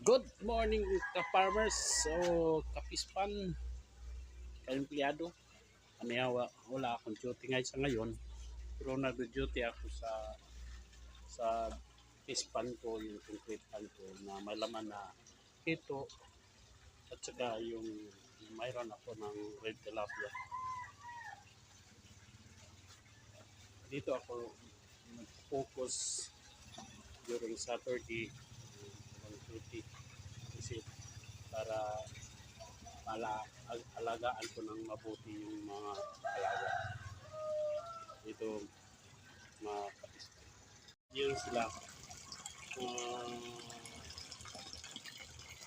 Good morning ka-farmers. So, kapispan, ka-empleyado. Kami wala akong duty ngayon sa ngayon. Pero nag-duty ako sa pispan ko, yung concrete pan ko na may laman na ito at saka yung mayroon ako ng red tilapia. Dito ako nag-focus during Saturday 1:30 kasi para alagaan ko ng mabuti yung mga alaga. Dito mga kapispan. Yun sila. Uh,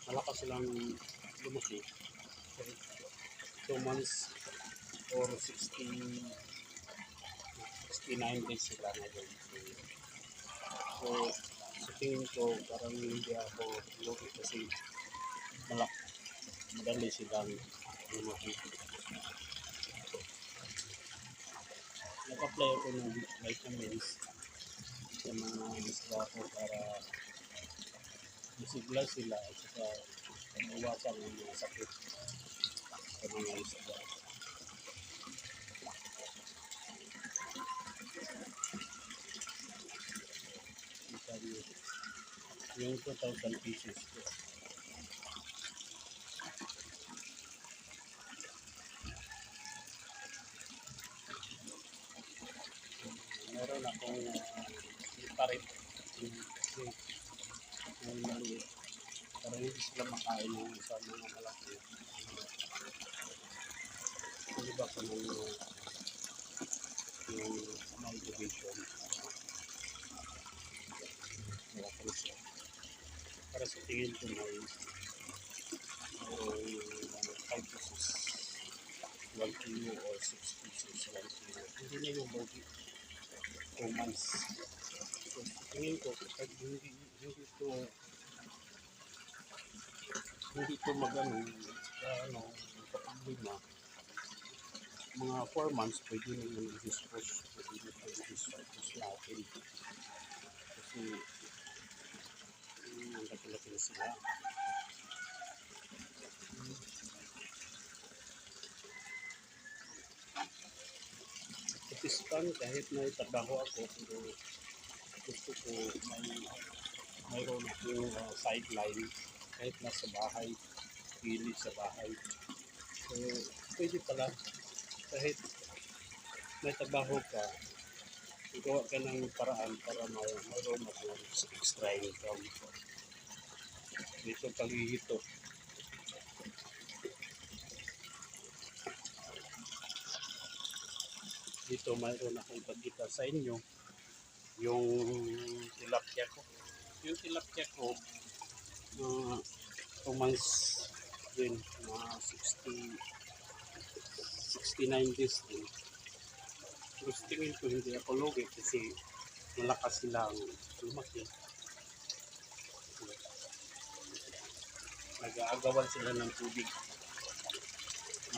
Malakas silang lumaki. 2 months or 69 days sila ngayon. So, sa tingin ko, parang hindi ako lugi kasi malak madali silang lumaki. Nag-apply ako ng vitamins sa mga isda ko para masigla sila at saka mawasan ang mga sakit sa mga isda. Yung 2,000 pieces ko. Meron akong parit yung maliit para hindi sila makain ng sa mga malaki. Hindi ba ko ng yung maldivision wala ko siya. Para sa tingin ko may 5 pieces 1 kilo or 6 pieces 1 kilo. Hindi na yung bogey 2 months. So, tingin ko kapag hindi to magano ano problema mga 4 months pwede na yung i-dispose pwede na ito i-dispose natin kasi ang laki-laki na sila. Kapispan kahit may trabaho ako pero gusto ko mayroon akong sideline kahit nasa bahay pilit sa bahay. So, pwede pala kahit may trabaho ka, gawa ka ng paraan para mayroon akong extra income. Dito paghihito. Dito mayroon akong pagkita sa inyo yung tilapia ko. Yung tilapia ko, 2 months din, mga 69 days din. Pero tingin ko hindi ako lugi kasi malakas silang lumaki. Nag-aagawan sila ng tubig.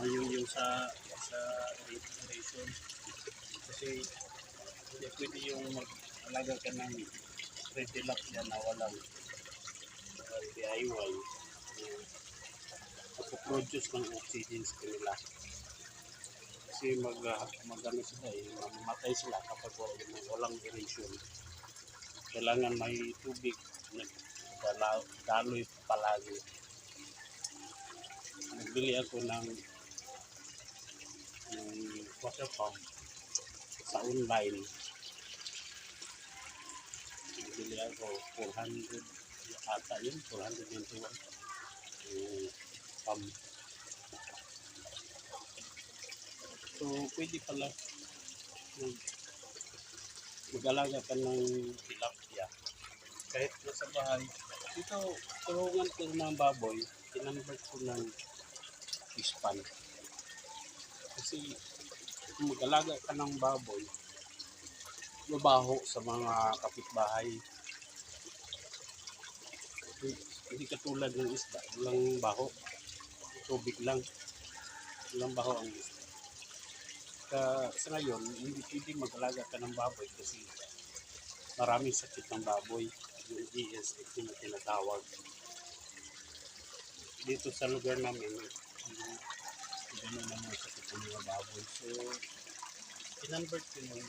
Yung sa irrigation. Kasi hindi pwede yung mag-alaga ka ng red tilapia na walang DIY. Magpo-produce ng oxygen sa kanila. Kasi mag-ano sila mamamatay sila kapag walang irrigation. Kailangan may tubig na daloy palagi. Nagbili ako ng water pump sa online. Nagbili ako 400 ata yun, 491 pump. So, pwede pala mag-alaga ka ng tilapia kahit nasa bahay. Ito, tulungan ko ng baboy, kinonvert ko ng pispan. Kasi kung mag-alaga ka ng baboy, mabaho sa mga kapitbahay. Hindi katulad ng isda, walang baho, tubig lang, walang baho ang isda. Sa ngayon, hindi pwede mag-alaga ka ng baboy kasi maraming sakit ng baboy, yung ESF na tinatawag. dito sa lugar namin, gano'n naman sa mga baboy. So, kinonvert ko yung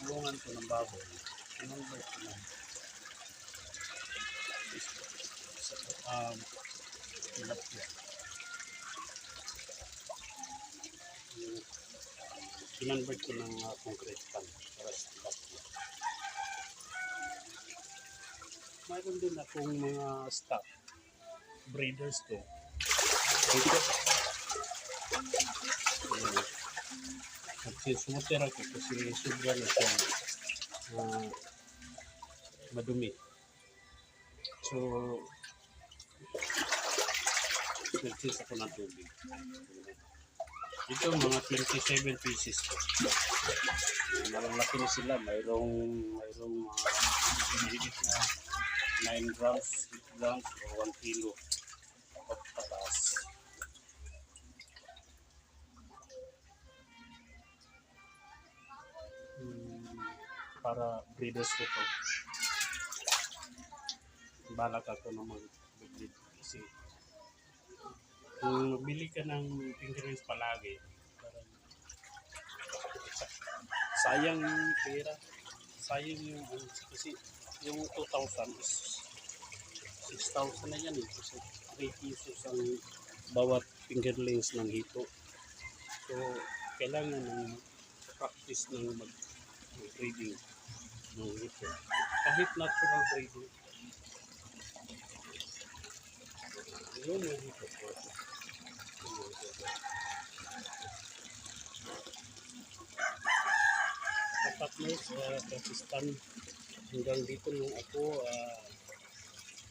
kulungan ko ng baboy. Kinonvert ko ng tilapia. Kinonvert ko ng concrete pan para sa tilapia. Mayroon din akong mga stock breeders ko. Nagsisumutera ko kasi sobra na siya madumi. So, nagsis ako ng tubig. Ito mga 27 pieces ko. Malalaki na sila. Mayroong higit na 9 grams, 8 grams, o 1 kilo pataas. Para breeders ko to. Balak ako na mag-breed kasi kung bili ka ng fingerlings palagi, parang sayang yung pera. Sayang yung kasi yung 2,000 is 6,000 na yan eh. Kasi 3 pesos ang bawat fingerlings ng hito. So, kailangan ng practice ng mag-breeding ng hito. Kahit natural breeding. Yun yung hito ko. Tapat mo sa Pakistan. Hanggang dito nung ako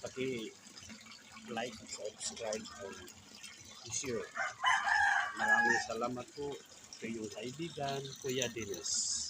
pati like, subscribe, and share. Maraming salamat po sa iyong kaibigan, Kuya Dennis.